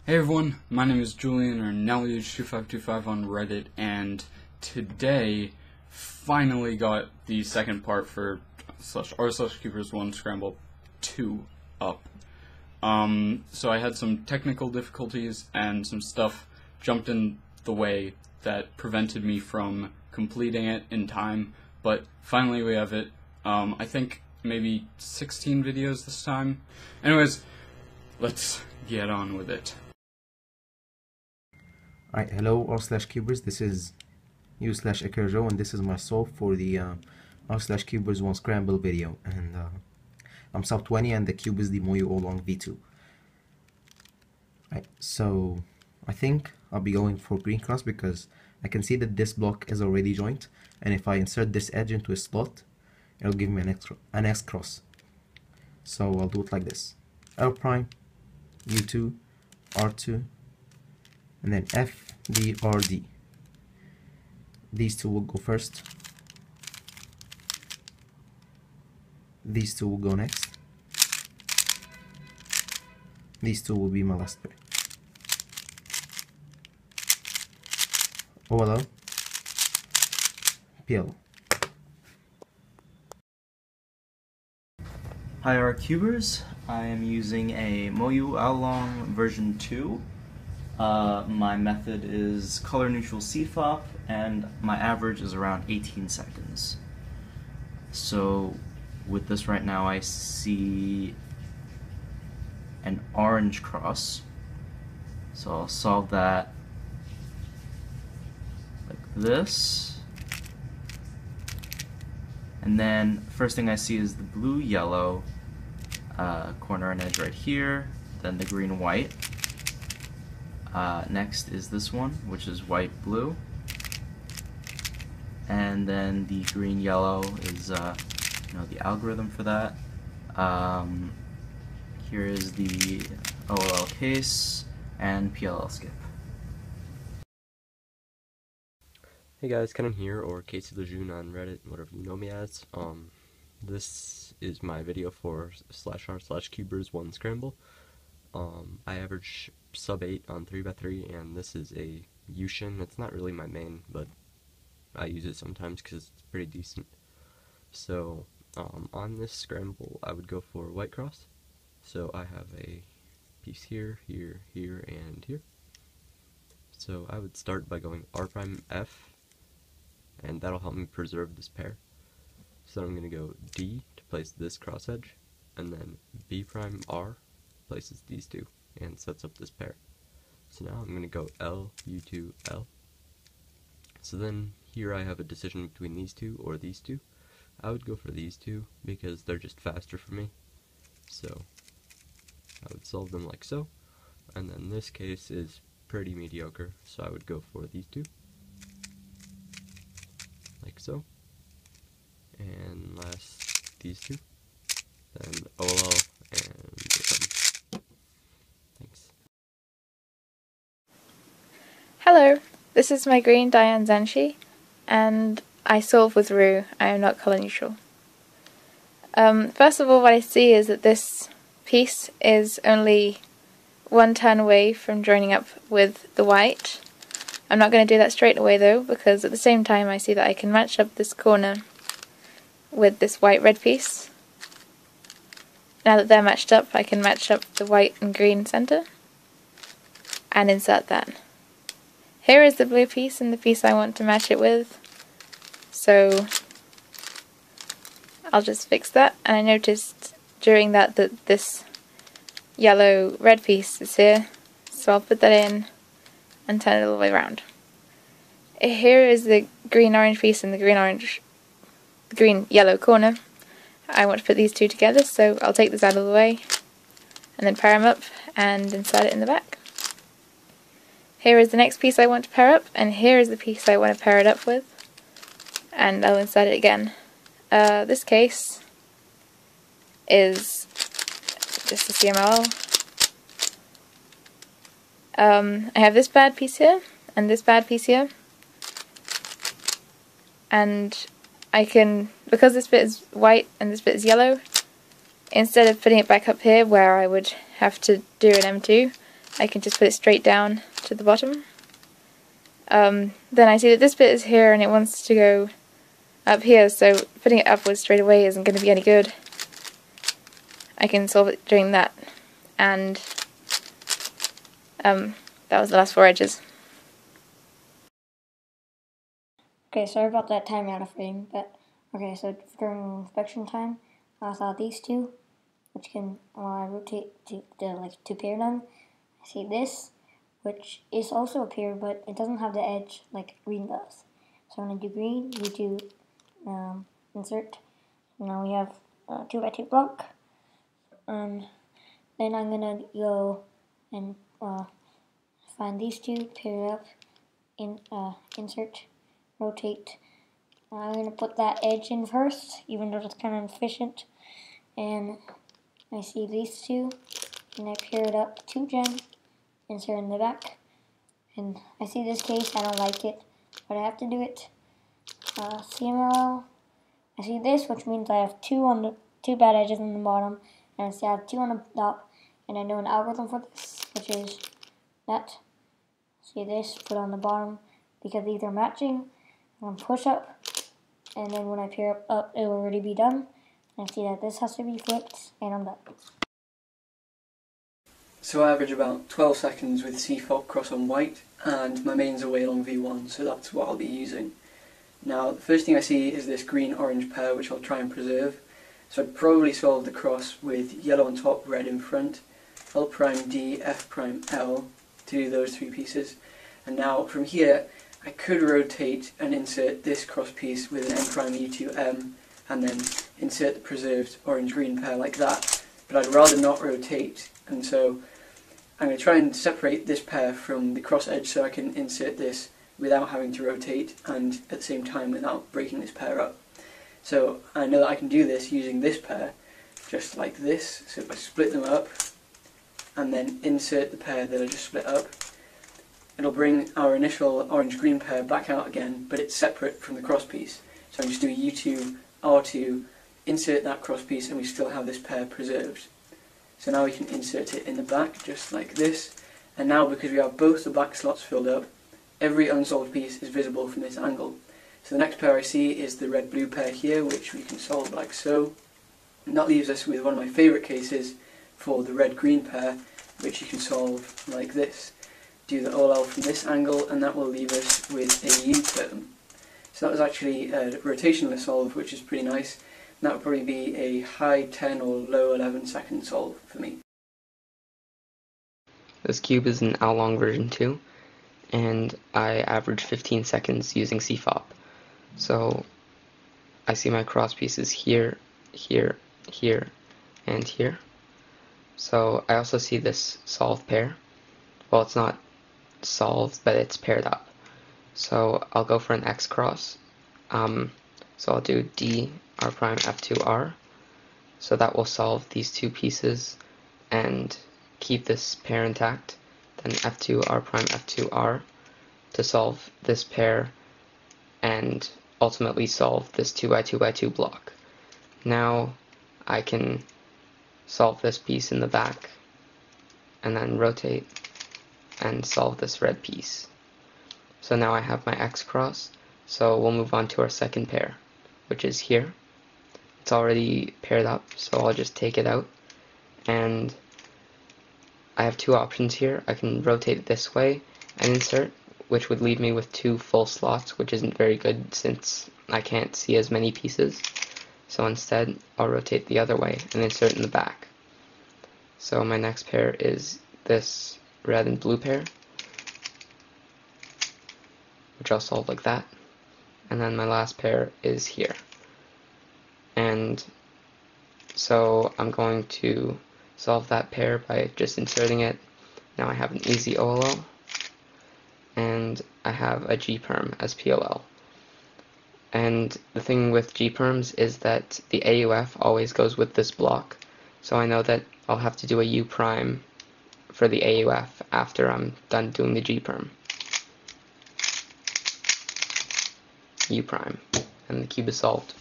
Hey everyone, my name is Julian, or NellyH2525 on Reddit, and today finally got the second part for r/Keepers1 Scramble 2 up. So I had some technical difficulties and some stuff jumped in the way that prevented me from completing it in time, but finally we have it. I think maybe 16 videos this time. Anyways, let's get on with it. Alright, hello r/Keepers, this is u/Ekerjo, and this is my solve for the r/Keepers1 Scramble video, and I'm sub 20 and the cube is the Moyu Oolong V2. Right, so I think I'll be going for green cross because I can see that this block is already joined, and if I insert this edge into a slot, it'll give me an X cross. So I'll do it like this: L prime, U2, R2, and then F, D, R, D. These two will go first. These two will go next. These two will be my last pair. OLO, PL. Hi R-Cubers, I am using a Moyu Oolong version 2. My method is color neutral CFOP, and my average is around 18 seconds. So with this right now I see an orange cross, so I'll solve that like this, and then first thing I see is the blue yellow corner and edge right here, then the green white. Next is this one, which is white blue, and then the green yellow is the algorithm for that. Here is the OLL case and PLL skip. Hey guys, Kenan here, or Casey Lejeune on Reddit, whatever you know me as. This is my video for /r/Keepers1 Scramble. I average sub 8 on 3x3, and this is a Yushin. It's not really my main, but I use it sometimes because it's pretty decent. So on this scramble I would go for white cross. So I have a piece here, here, here, and here. So I would start by going R prime F, and that'll help me preserve this pair. So I'm going to go D to place this cross edge, and then B prime R places these two and sets up this pair. So now I'm going to go L, U2, L. So then here I have a decision between these two or these two. I would go for these two because they're just faster for me. So I would solve them like so. And then this case is pretty mediocre, so I would go for these two. Like so. And last, these two. Then OLO and this one. Thanks. Hello, this is my green Diane Zanshi, and I solve with Rue. I am not color neutral. First of all, what I see is that this piece is only one turn away from joining up with the white. I'm not going to do that straight away though, because at the same time I see that I can match up this corner with this white-red piece. Now that they're matched up, I can match up the white and green center and insert that. Here is the blue piece and the piece I want to match it with, so I'll just fix that. And I noticed during that this yellow-red piece is here, so I'll put that in and turn it all the way around. Here is the green-orange piece and the green-yellow corner. I want to put these two together, so I'll take this out of the way and then pair them up and insert it in the back. Here is the next piece I want to pair up, and here is the piece I want to pair it up with, and I'll insert it again. This case is just a CML. I have this bad piece here, and this bad piece here, and I can, because this bit is white and this bit is yellow, instead of putting it back up here where I would have to do an M2, I can just put it straight down to the bottom. Then I see that this bit is here and it wants to go up here, so putting it upwards straight away isn't going to be any good. I can solve it doing that, and that was the last 4 edges. Okay, sorry about that time out of frame, but okay, so during inspection time, I saw these two, which can rotate to pair them. I see this, which is also a pair, but it doesn't have the edge like green does. So when I do green, we do insert. Now we have a 2x2 block. Then I'm gonna go and find these two, pair it up, insert, rotate. I'm gonna put that edge in first, even though that's kind of inefficient. And I see these two, and I pair it up to gem, insert in the back. And I see this case, I don't like it, but I have to do it. CMLL. I see this, which means I have two bad edges on the bottom, and I see I have 2 on the top, and I know an algorithm for this, which is that. See this, put on the bottom, because these are matching. I'm push up, and then when I pair up, it will already be done. And I see that this has to be flipped, and I'm done. So I average about 12 seconds with CFOP cross on white, and my mains are way long V1, so that's what I'll be using. Now, the first thing I see is this green-orange pair, which I'll try and preserve. So I'd probably solve the cross with yellow on top, red in front, L prime D, F prime L, to do those 3 pieces. And now, from here, I could rotate and insert this cross piece with an N prime E2M, and then insert the preserved orange-green pair like that. But I'd rather not rotate, and so I'm going to try and separate this pair from the cross edge so I can insert this without having to rotate, and at the same time without breaking this pair up. So I know that I can do this using this pair, just like this. So if I split them up, and then insert the pair that I just split up, it'll bring our initial orange-green pair back out again, but it's separate from the cross piece. So I can just do U2, R2, insert that cross piece, and we still have this pair preserved. So now we can insert it in the back, just like this. And now, because we have both the back slots filled up, every unsolved piece is visible from this angle. So the next pair I see is the red-blue pair here, which we can solve like so. And that leaves us with one of my favourite cases for the red-green pair, which you can solve like this. Do the OLL from this angle, and that will leave us with a U-term. So that was actually a rotationless solve, which is pretty nice. And that would probably be a high 10 or low 11 second solve for me. This cube is an L-long version 2, and I average 15 seconds using CFOP. So I see my cross pieces here, here, here, and here. So I also see this solved pair. Well, it's not solved, but it's paired up. So I'll go for an X cross. So I'll do D, R prime, F2, R. So that will solve these 2 pieces and keep this pair intact. Then F2, R prime, F2, R to solve this pair and ultimately solve this 2x2x2 block. Now I can solve this piece in the back and then rotate and solve this red piece. So now I have my X cross, so we'll move on to our second pair, which is here. It's already paired up, so I'll just take it out, and I have 2 options here. I can rotate it this way and insert, which would leave me with 2 full slots, which isn't very good since I can't see as many pieces. So instead, I'll rotate the other way and insert in the back. So my next pair is this red and blue pair, which I'll solve like that. And then my last pair is here. And so I'm going to solve that pair by just inserting it. Now I have an easy OLL, and I have a G-perm as PLL. And the thing with G-perms is that the AUF always goes with this block, so I know that I'll have to do a U prime for the AUF after I'm done doing the G-perm. U prime, and the cube is solved.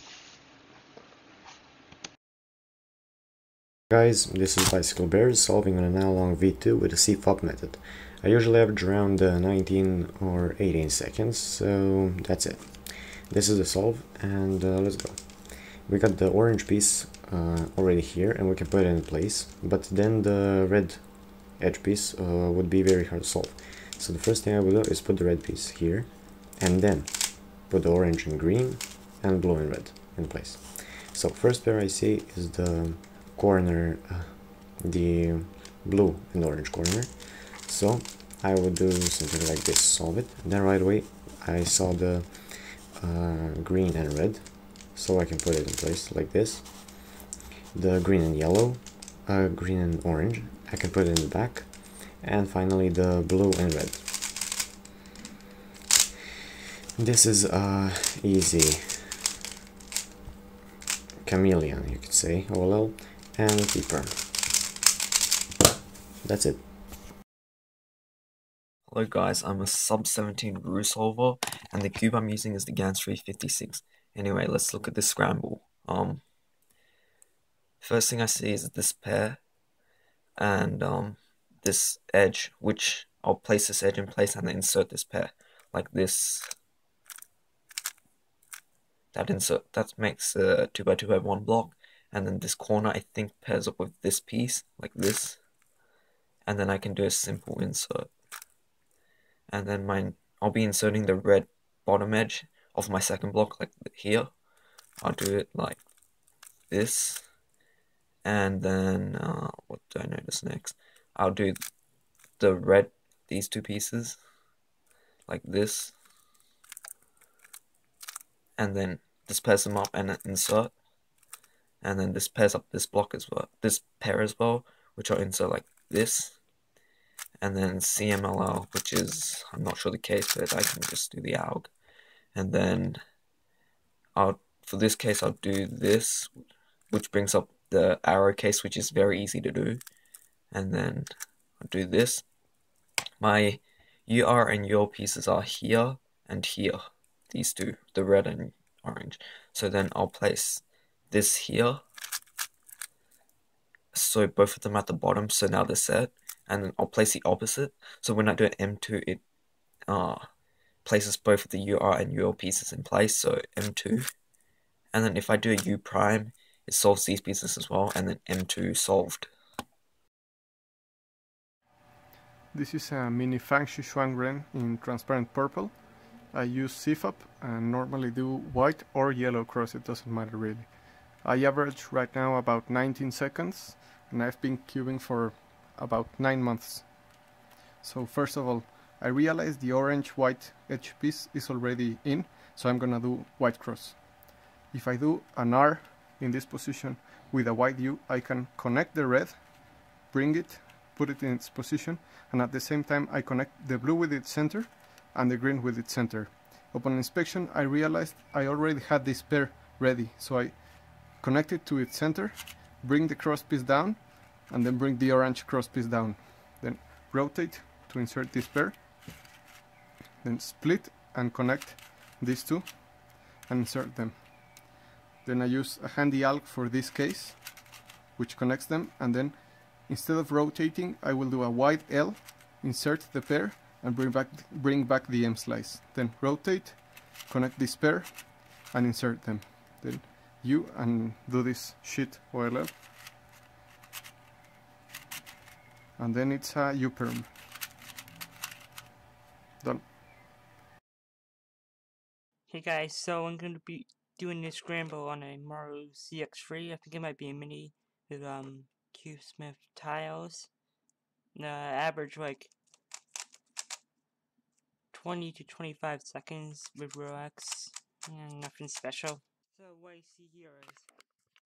Guys, this is Bicycle Bears solving on an hour-long V2 with the CFOP method. I usually average around 19 or 18 seconds, so that's it. This is the solve, and let's go. We got the orange piece already here, and we can put it in place, but then the red edge piece would be very hard to solve. So the first thing I will do is put the red piece here, and then put the orange and green, and blue and red in place. So first pair I see is the corner, the blue and orange corner. So I would do something like this, solve it. Then right away I saw the green and red, so I can put it in place like this. The green and yellow, green and orange, I can put it in the back. And finally the blue and red. This is easy chameleon, you could say, OLL, and keeper. That's it. Hello guys, I'm a sub 17 Rue solver, and the cube I'm using is the GANS 356. Anyway, let's look at this scramble. First thing I see is this pair, and this edge, which I'll place this edge in place and then insert this pair, like this. That makes a 2x2x1 block, and then this corner I think pairs up with this piece, like this, and then I can do a simple insert. And then I'll be inserting the red bottom edge of my second block, like here. I'll do it like this, and then what do I notice next? I'll do the red, these two pieces, like this, and then this pairs them up and insert, and then this pairs up this block as well, this pair as well, which I'll insert like this, and then CMLL, which is, I'm not sure the case, but I can just do the ALG, and then for this case I'll do this, which brings up the arrow case, which is very easy to do, and then I'll do this. My UR and UL pieces are here and here, these two, the red and orange. So then I'll place this here, so both of them at the bottom, so now they're set, and then I'll place the opposite, so when I do an M2 it places both of the UR and UL pieces in place, so M2, and then if I do a U prime, it solves these pieces as well, and then M2 solved. This is a mini Fangshi Shuangren in transparent purple. I use CFOP and normally do white or yellow cross, it doesn't matter really. I average right now about 19 seconds and I've been cubing for about 9 months. So first of all, I realize the orange-white edge piece is already in, so I'm gonna do white cross. If I do an R in this position with a white U, I can connect the red, bring it, put it in its position, and at the same time I connect the blue with its center and the green with its center. Upon inspection I realized I already had this pair ready, so I connect it to its center, bring the cross piece down, and then bring the orange cross piece down. Then rotate to insert this pair, then split and connect these two and insert them. Then I use a handy ALG for this case, which connects them, and then instead of rotating, I will do a wide L, insert the pair, and bring back the M slice. Then rotate, connect this pair, and insert them. Then U and do this shit OLL. And then it's a U perm. Done. Hey guys, so I'm going to be doing this scramble on a Maru CX3. I think it might be a mini with Q Smith tiles. Average like 20 to 25 seconds with Rolex. Nothing special. So what I see here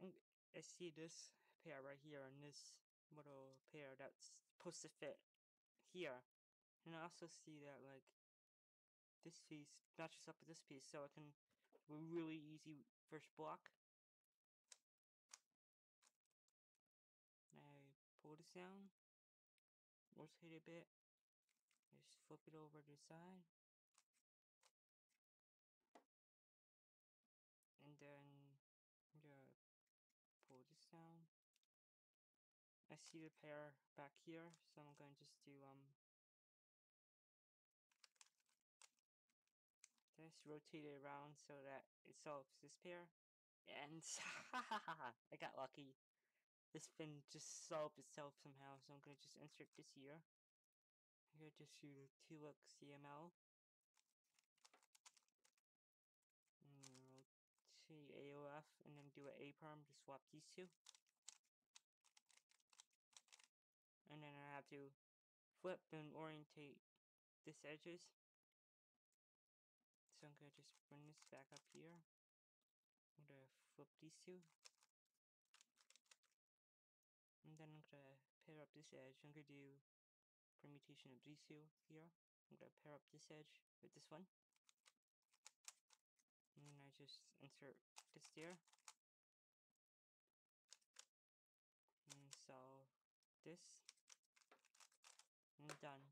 is I see this pair right here and this little pair that's supposed to fit here. And I also see that like this piece matches up with this piece, so I can do a really easy first block. I pull this down, rotate it a bit, just flip it over to the side, and then pull this down, see the pair back here, so I'm going to just do just rotate it around so that it solves this pair, and I got lucky. This pin just solved itself somehow, so I'm gonna just insert this here. I'm gonna just do 2-look CML. Rotate AOF, and then do an A-perm to swap these two. And then I have to flip and orientate this edges. So I'm gonna just bring this back up here. I'm gonna flip these two. And then I'm gonna pair up this edge. I'm gonna do permutation of these two here. I'm gonna pair up this edge with this one. And then I just insert this there. And solve this. And done.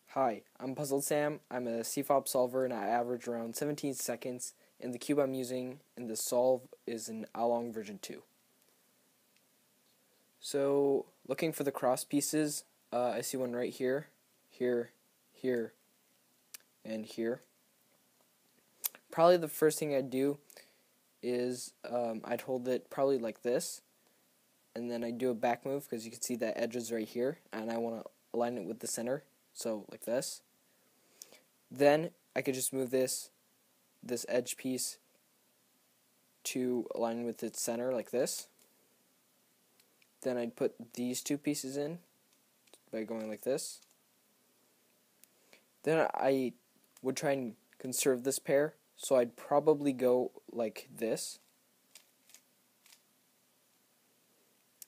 Hi, I'm Puzzled Sam. I'm a CFOP solver and I average around 17 seconds, and the cube I'm using in the solve is an Along version 2. So, looking for the cross pieces, I see one right here, here, here, and here. Probably the first thing I'd do is I'd hold it probably like this, and then I'd do a back move because you can see that edge is right here, and I want to align it with the center. So, like this. Then, I could just move this edge piece to align with its center, like this. Then I'd put these two pieces in by going like this. Then I would try and conserve this pair, so I'd probably go like this.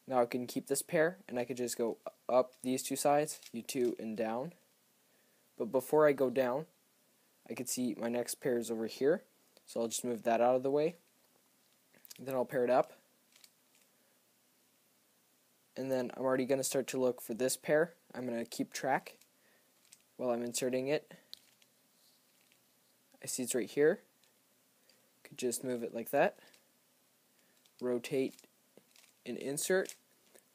Now I can keep this pair, and I could just go up these two sides, U2 and down. But before I go down, I can see my next pair is over here, so I'll just move that out of the way. Then I'll pair it up. And then I'm already going to start to look for this pair. I'm going to keep track while I'm inserting it. I see it's right here. Could just move it like that. Rotate and insert.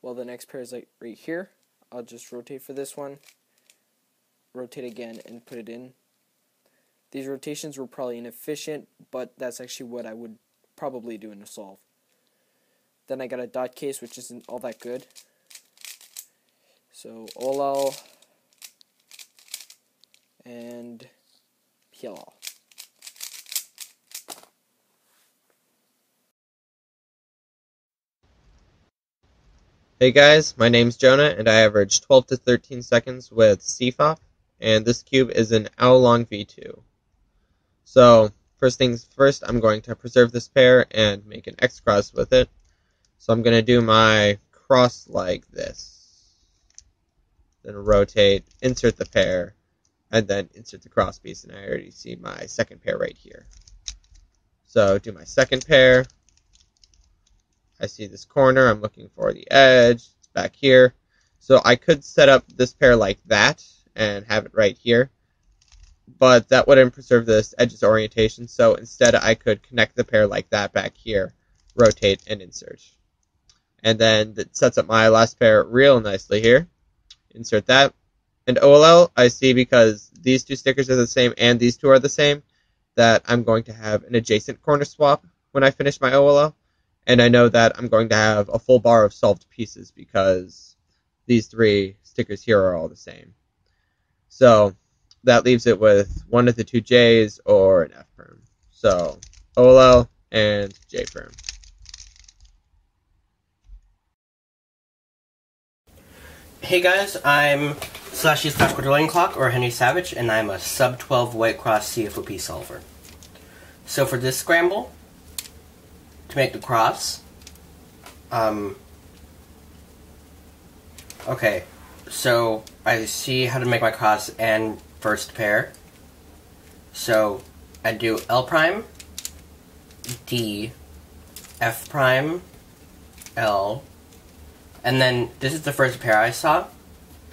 While the next pair is like right here, I'll just rotate for this one, rotate again, and put it in. These rotations were probably inefficient, but that's actually what I would probably do in a solve. Then I got a dot case, which isn't all that good. So OLL and PLL. Hey guys, my name's Jonah, and I average 12 to 13 seconds with CFOP, and this cube is an Along V2. So, first things first, I'm going to preserve this pair and make an X cross with it. So I'm going to do my cross like this. Then rotate, insert the pair, and then insert the cross piece, and I already see my second pair right here. So, do my second pair. I see this corner, I'm looking for the edge, it's back here. So I could set up this pair like that and have it right here, but that wouldn't preserve this edge's orientation, so instead I could connect the pair like that back here, rotate, and insert. And then that sets up my last pair real nicely here. Insert that. And OLL, I see because these two stickers are the same and these two are the same, that I'm going to have an adjacent corner swap when I finish my OLL. And I know that I'm going to have a full bar of solved pieces because these three stickers here are all the same. So that leaves it with one of the two J's or an F perm. So OLL and J perm. Hey guys, I'm /U/Quarter Clock or Henry Savage, and I'm a sub 12 white cross CFOP solver. So for this scramble, to make the cross, okay, so I see how to make my cross and first pair. So I do L prime, D, F prime, L, and then this is the first pair I saw.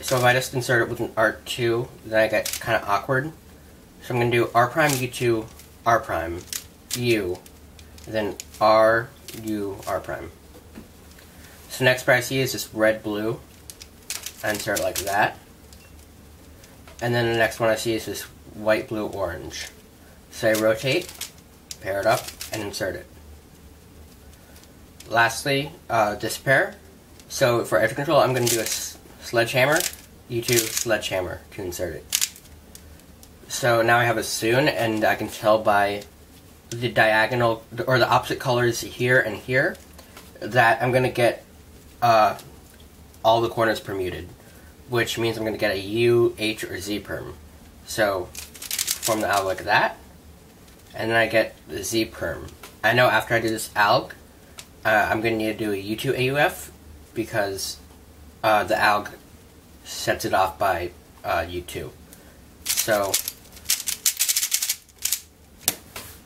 So if I just insert it with an R2, then I get kind of awkward. So I'm going to do R prime, U2, R prime, U, and then R, U, R prime. So next pair I see is this red-blue. I insert like that. And then the next one I see is this white-blue-orange. So I rotate, pair it up, and insert it. Lastly, this pair. So for edge control, I'm going to do a sledgehammer, U2 sledgehammer to insert it. So now I have a soon, and I can tell by the diagonal, or the opposite colors here and here, that I'm going to get all the corners permuted, which means I'm going to get a U, H, or Z perm. So form the alg like that, and then I get the Z perm. I know after I do this alg, I'm going to need to do a U2 AUF, because the alg sets it off by U2. So,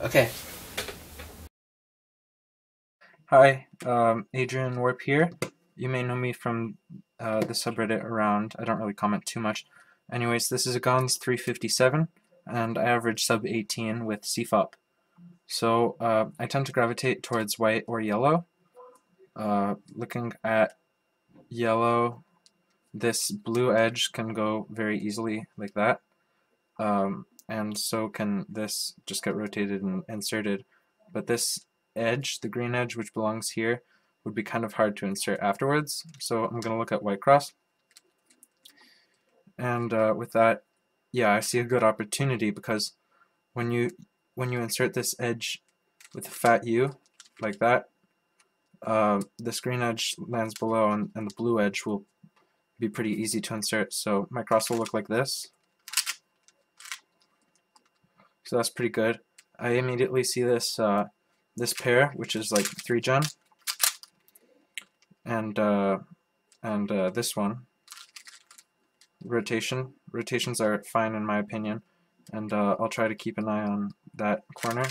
okay. Hi, Adrian Warp here. You may know me from the subreddit around. I don't really comment too much. Anyways, this is a GONS 357, and I average sub 18 with CFOP. So I tend to gravitate towards white or yellow. Looking at yellow, this blue edge can go very easily like that, and so can this just get rotated and inserted. But this edge, the green edge which belongs here, would be kind of hard to insert afterwards, so I'm going to look at white cross. And with that, yeah, I see a good opportunity, because when you insert this edge with a fat U, like that, this green edge lands below, and the blue edge will be pretty easy to insert. So my cross will look like this. So that's pretty good. I immediately see this this pair, which is like 3-gen, and this one. Rotations are fine in my opinion, and I'll try to keep an eye on that corner.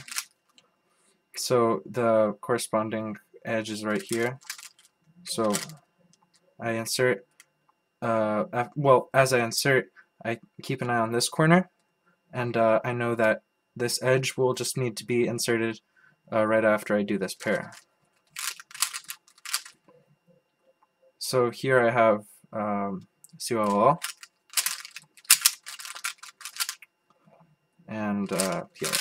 So the corresponding edge is right here. So I insert, well, as I insert, I keep an eye on this corner, and I know that this edge will just need to be inserted right after I do this pair. So here I have COLL, and yeah.